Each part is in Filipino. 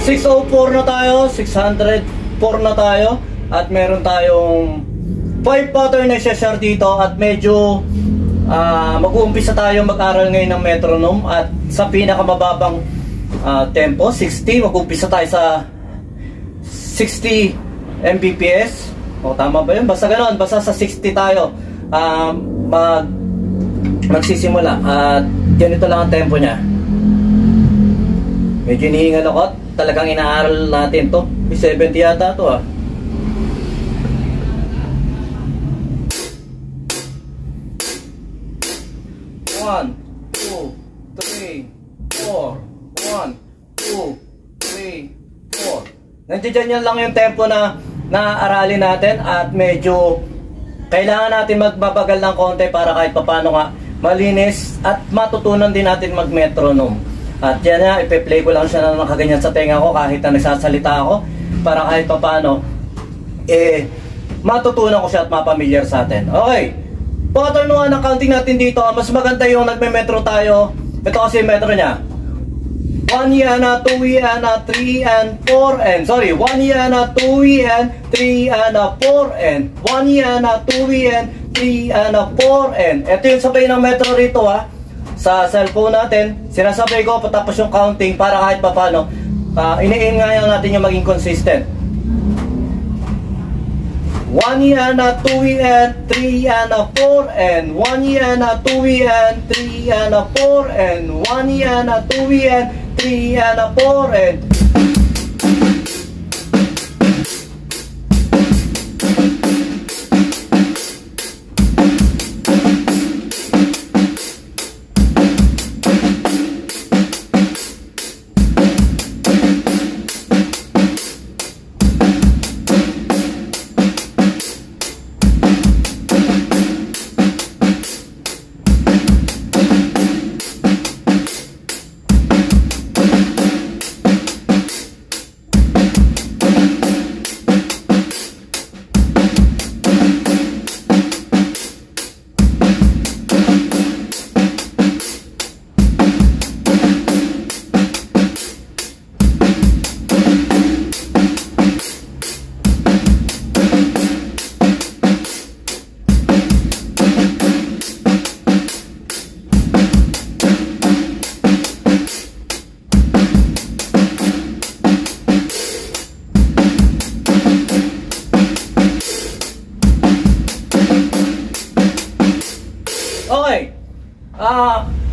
604 na tayo, 604 na tayo. At meron tayong 5 pattern na share dito. At medyo mag-uumpisa tayo mag-aral ngayon ng metronome. At sa pinakamababang tempo, 60. Mag-uumpisa tayo sa 60 Mbps. O tama ba yun? Basta ganoon, basta sa 60 tayo magsisimula. At ganito lang ang tempo nya. Medyo hinihingal ako. Talagang inaaral natin to. 70 yata to ah. One, two, three, four. 1, 2, 3, 4. Nandiyan yan lang yung tempo na naaaralin natin. At medyo kailangan natin magbabagal ng konti para kahit papano nga malinis at matutunan din natin mag-metronome. At yan na, ipe-play ko lang siya na nakaganyan sa tenga ko kahit na nagsasalita ako, para kahit papano matutunan ko siya at mapamilyar sa atin. Okay, pattern nga ng counting natin dito. Mas maganda yung nagme-metro tayo. Ito kasi yung metro nya 1 yana, 2 yana, 3 and 4 and sorry, 1 yana, 2 and 3 and 4 and 1 yana, 2 and 3 and 4 and ito yung sabay ng metro rito ha. Sa cellphone natin, sinasabay ko patapos yung counting para kahit papano iniingayan natin yung maging consistent. 1 yana, 2 and 3 and 4 and 1 yana, 2 and 3 and 4 and 1 yana, 2 and 3 and 4 and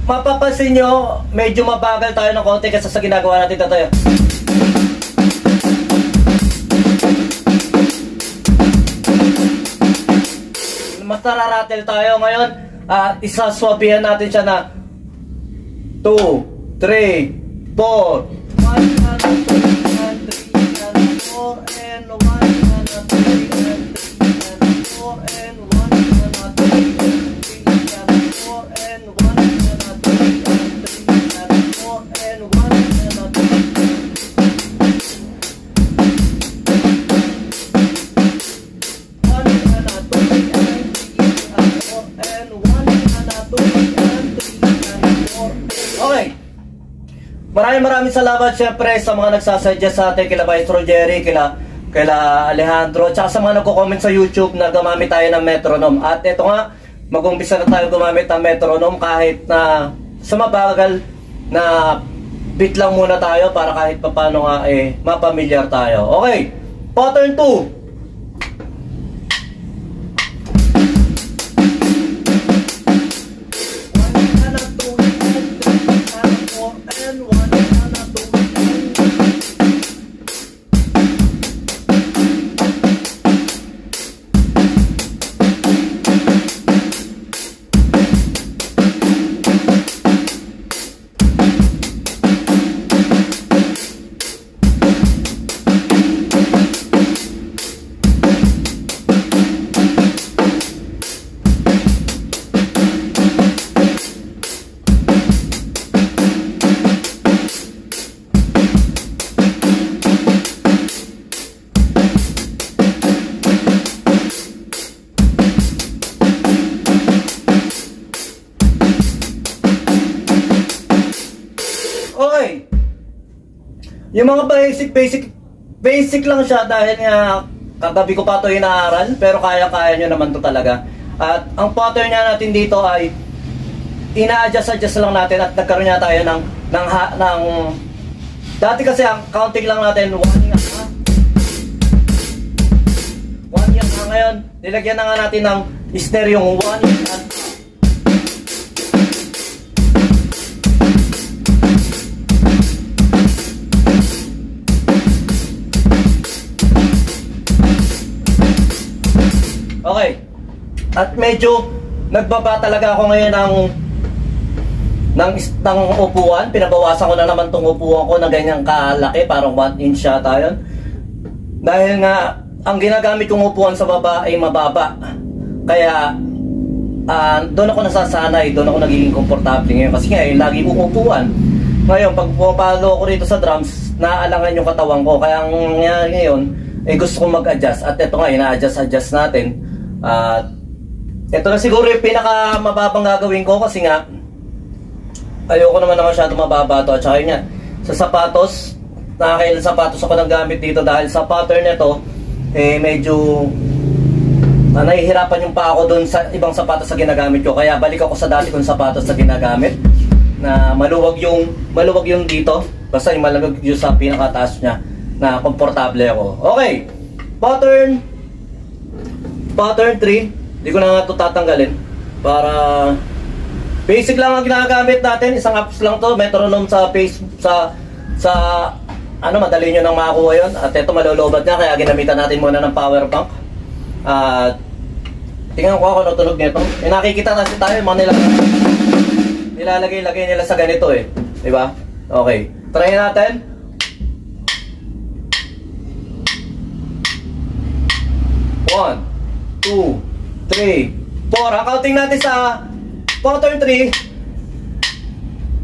mapapansin nyo, medyo mabagal tayo ng konti kasi sa ginagawa natin tayo. Mas nararatel tayo ngayon. Isaswabihan natin siya na 2, 3, 4 1, 2, 3, 4 and 1, 2, 3, 4 and 1, 2, 3, 4 and 1 Maraming salamat syempre sa mga nagsasuggest sa atin, kila Maestro Jerry, kila Alejandro, tsaka sa mga nagko-comment sa YouTube na gumamit tayo ng metronome. At ito nga, mag-umpisa na tayo gumamit ng metronome kahit na sa mabagal na beat lang muna tayo para kahit papano nga mapamilyar tayo. Okay, pattern 2. Yung mga basic lang siya dahil nga kagabi ko pa ito inaaral, pero kaya-kaya nyo naman to talaga. At ang pattern niya natin dito ay ina-adjust lang natin at nagkaroon niya tayo ng dati kasi ang counting lang natin 1 yang ngayon nilagyan na nga natin ng snare yung 1 yang at okay. At medyo nagbaba talaga ako ngayon ng upuan. Pinabawasan ko na naman tong upuan ko na ganyang kalaki, parang 1 inch yata yun. Dahil nga ang ginagamit kong upuan sa baba ay mababa. Kaya doon ako nasasanay, doon ako nagiging komportable ngayon. Kasi nga lagi kong upuan. Ngayon pag pumapalo ko rito sa drums, naaalangan yung katawan ko. Kaya ang nangyari ngayon gusto kong mag-adjust. At ito nga, ina-adjust natin. Ito na siguro yung pinaka mababang gagawin ko kasi nga ayoko naman na masyado mababa to. At saka yun yan, sa sapatos, nakakailan sapatos ako nang gamit dito dahil sa pattern nito medyo nahihirapan yung pa ako dun sa ibang sapatos na ginagamit ko. Kaya balik ako sa dati kong sapatos na ginagamit na maluwag yung dito, basta yung maluwag yung sa pinakataas nya na komportable ako. Okay, pattern 3. Hindi ko na nga ito tatanggalin para basic lang ang ginagamit natin. Isang apps lang to, metronome sa madali nyo nang makakuha yun. At ito malolobat niya, kaya ginamitan natin muna ng power bank. Tingnan ko ako ano tunog nito. May nakikita kasi tayo mga nilalagay nila sa ganito diba? Okay, try natin. 1, 2, 3, 4. Ang counting natin sa pattern 3.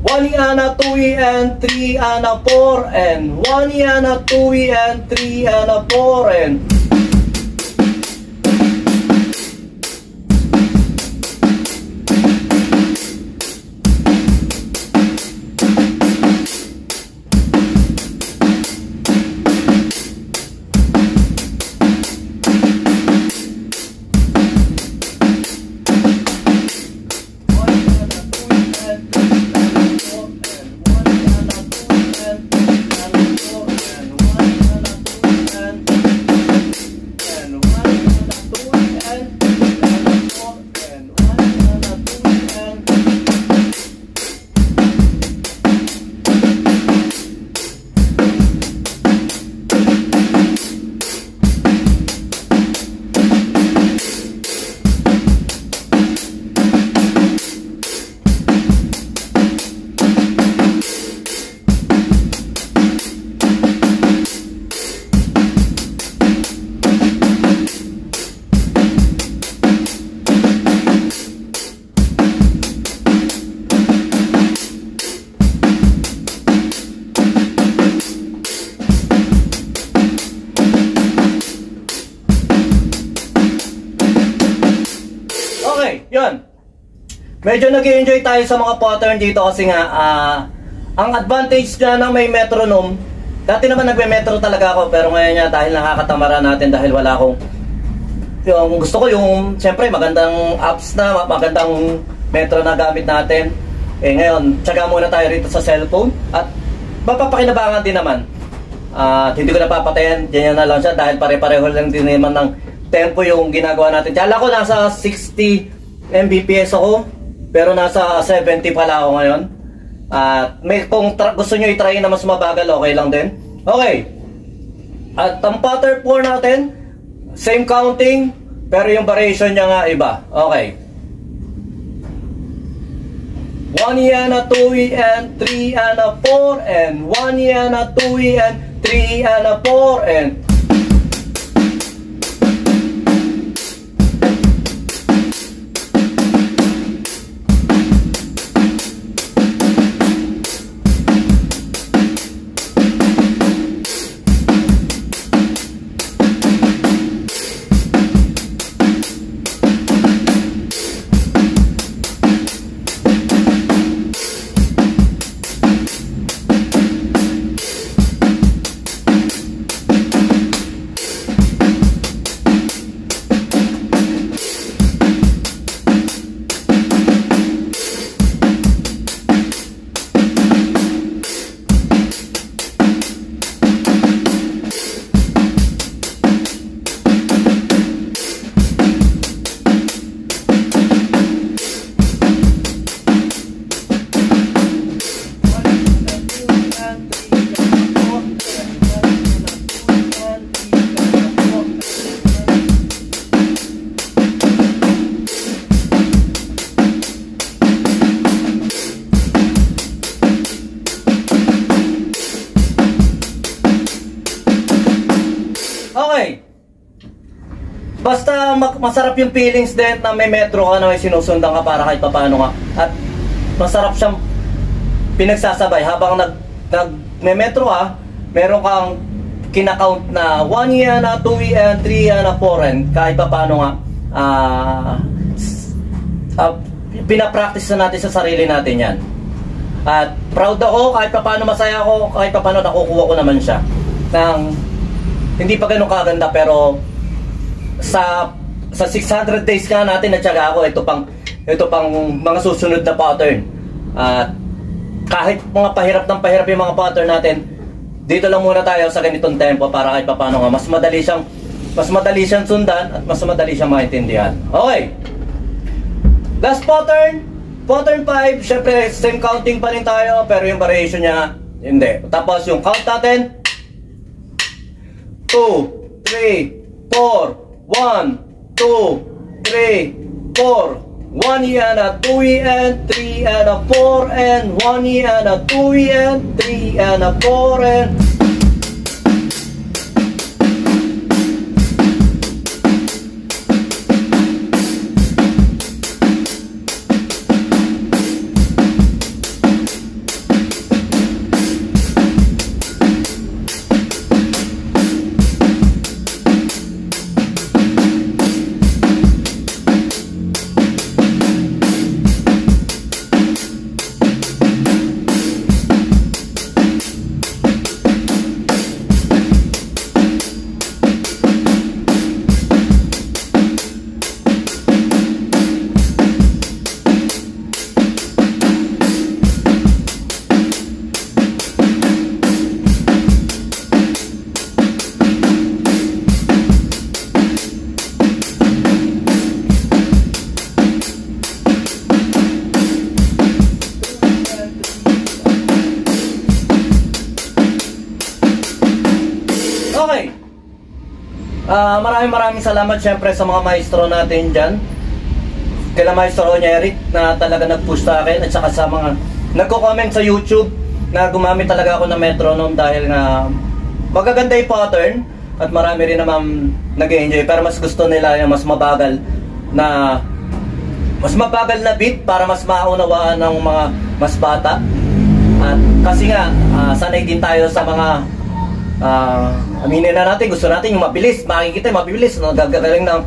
1 yana, 2 and 3 yana, 4 and 1 yana, 2 and 3 yana, 4 and yun. Medyo nag-enjoy tayo sa mga pattern dito kasi nga ang advantage nga ng may metronome, dati naman nagme-metro talaga ako, pero ngayon nga dahil nakakatamara natin dahil wala akong yung gusto ko yung siyempre magandang apps na magandang metro na gamit natin. Ngayon tsaga muna tayo rito sa cellphone at mapapakinabangan din naman. Hindi ko napapatayan, ganyan na lang siya dahil pare-pareho lang din naman ng tempo yung ginagawa natin. Kala ko nasa 60 Mbps ako, pero nasa 70 pala ako ngayon. Kung gusto nyo i-try na mas mabagal, okay lang din. Okay. At ang pattern 4 natin, same counting, pero yung variation niya nga iba. Okay. 1 yana, 2 and 3 yana, 4 and 1 yana, 2 and 3 yana, 4 and basta masarap yung feelings din na may metro ka na may sinusundan ka para kahit paano nga. At masarap siyang pinagsasabay habang may metro ka, meron kang kinakount na 1 yan, 2 yan, 3 yan, 4 yan, kahit paano nga pinapractice na natin sa sarili natin yan. At proud ako, kahit paano masaya ako, kahit paano nakukuha ko naman siya ng hindi pa ganun kaganda, pero sa 600 days nga natin at syaga ako, ito pang mga susunod na pattern. At kahit mga pahirap yung mga pattern natin, dito lang muna tayo sa ganitong tempo para kahit paano nga mas madali siyang sundan at mas madali siyang maintindihan. Okay, last pattern 5. Syempre same counting pa rin tayo, pero yung variation niya hindi. Tapos yung count natin 2, 3, 4, 1, 2, 3, 4, 1 yan, 2 yan, 3 yan, 4 and 1 yan, 2 yan, 3 yan, 4 and okay. Maraming salamat syempre sa mga maestro natin dyan. Kila Maestro Eric na talaga nag-push sa akin, at saka sa mga nagko-comment sa YouTube na gumamit talaga ako ng metronome dahil nga magaganda yung pattern at marami rin naman nag-enjoy, pero mas gusto nila yung mas mabagal na beat para mas maunawaan ng mga mas bata. At kasi nga sanay din tayo sa mga aminin na natin, gusto natin yung mabilis, makikita yung mabilis, no? Gagaling ng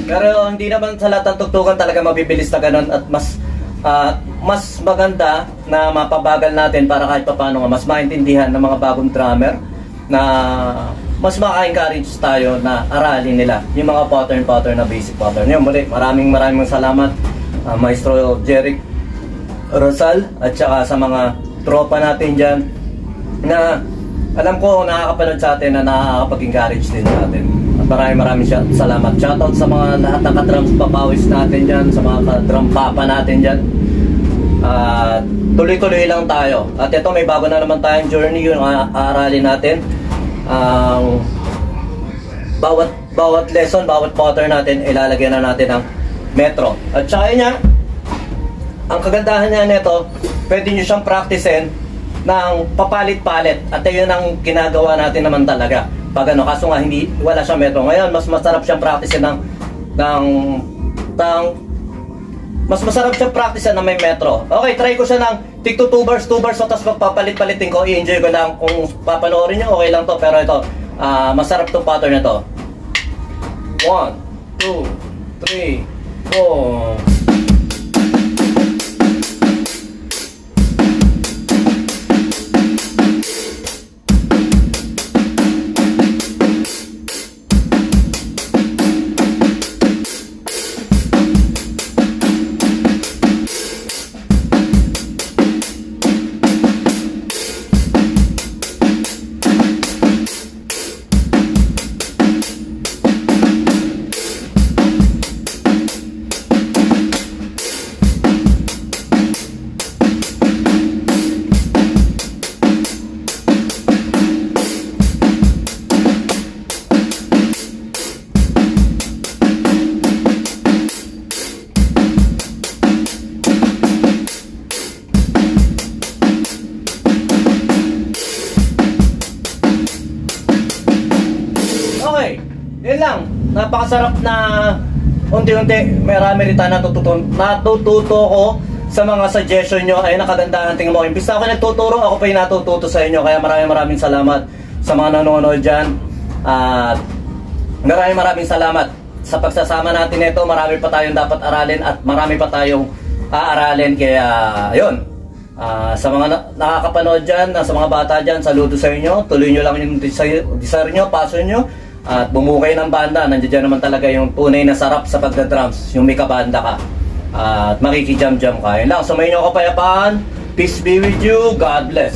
pero hindi naman sa lahat ng tugtugan talaga mabibilis na ganun, at mas maganda na mapabagal natin para kahit paano nga mas maintindihan ng mga bagong drummer na mas maka-encourage tayo na aralin nila yung mga pattern na basic pattern. Yun, muli, maraming salamat Maestro Jeric Rosal at saka sa mga tropa natin dyan na alam ko nakakapanood sa atin na nakakapag-encourage din sa atin. At maraming salamat. Shoutout sa mga lahat ng ka-drums papawis natin dyan, sa mga ka-drum papa natin dyan. Tuloy-tuloy lang tayo. At ito, may bago na naman tayong journey, yung aaralin natin. Bawat lesson, bawat pattern natin, ilalagyan na natin ng metro. At saka yun nga, ang kagandahan niya nito, pwede nyo siyang practicein ng papalit-palit. At yun ang ginagawa natin naman talaga. Pag ano, kaso nga wala siyang metro. Ngayon, mas masarap siyang practicein mas masarap siyang practicein na may metro. Okay, try ko siya ng tig 2 bars, so tapos magpapalit-palitin ko, i-enjoy ko lang. Kung papanoorin nyo, okay lang to. Pero ito, masarap tong pattern na to. 1, 2, 3, 4. yun lang. Napakasarap na unti-unti. Marami rin tayo natututo ko sa mga suggestion nyo. Ay, nakagandahan tingin mo. Imbis na ako nagtuturo, ako pa yung natututo sa inyo. Kaya maraming salamat sa mga nanonood dyan. At maraming salamat sa pagsasama natin ito. Marami pa tayong dapat aralin at marami pa tayong aaralin. Kaya, yun. Sa mga nakakapanood dyan, sa mga bata dyan, saludo sa inyo. Tuloy nyo lang yung desire nyo, passion nyo. At bumukay ng banda. Nandiyan naman talaga yung tunay na sarap sa pagda-drums. Yung may kabanda ka. At makikijam-jam ka. Yun lang. Sumayin nyo kapayapaan. Peace be with you. God bless.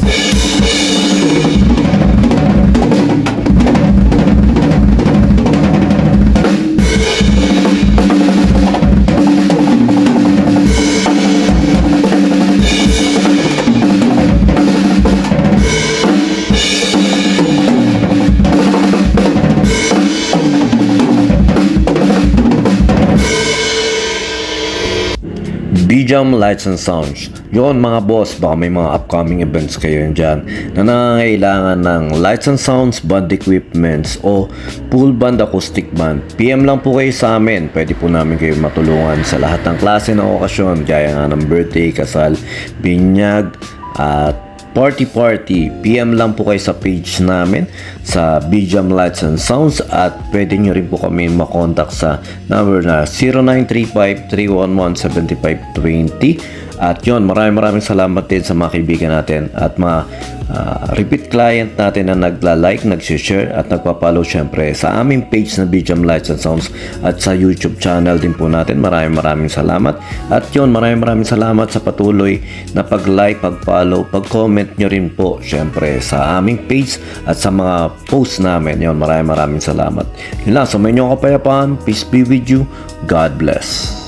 B-Jam Lights and Sounds. Yun mga boss, baka may mga upcoming events kayo dyan na nangangailangan ng lights and sounds, band equipments o full band acoustic band. PM lang po kayo sa amin. Pwede po namin kayo matulungan sa lahat ng klase ng okasyon gaya nga ng birthday, kasal, binyag at party. PM lang po kayo sa page namin sa B-Jam Lights and Sounds at pwede nyo rin po kami makontak sa number na 0935-311-7520. At yun, maraming salamat din sa mga kaibigan natin at mga repeat client natin na nagla-like, nag-share at nagpa-follow syempre sa aming page na B-Jam Lights and Sounds at sa YouTube channel din po natin. Maraming salamat. At yun, maraming salamat sa patuloy na pag-like, pag-follow, pag-comment nyo rin po syempre sa aming page at sa mga posts namin. Yun, maraming salamat. Yun lang, sa may inyong kapayapaan. Peace be with you. God bless.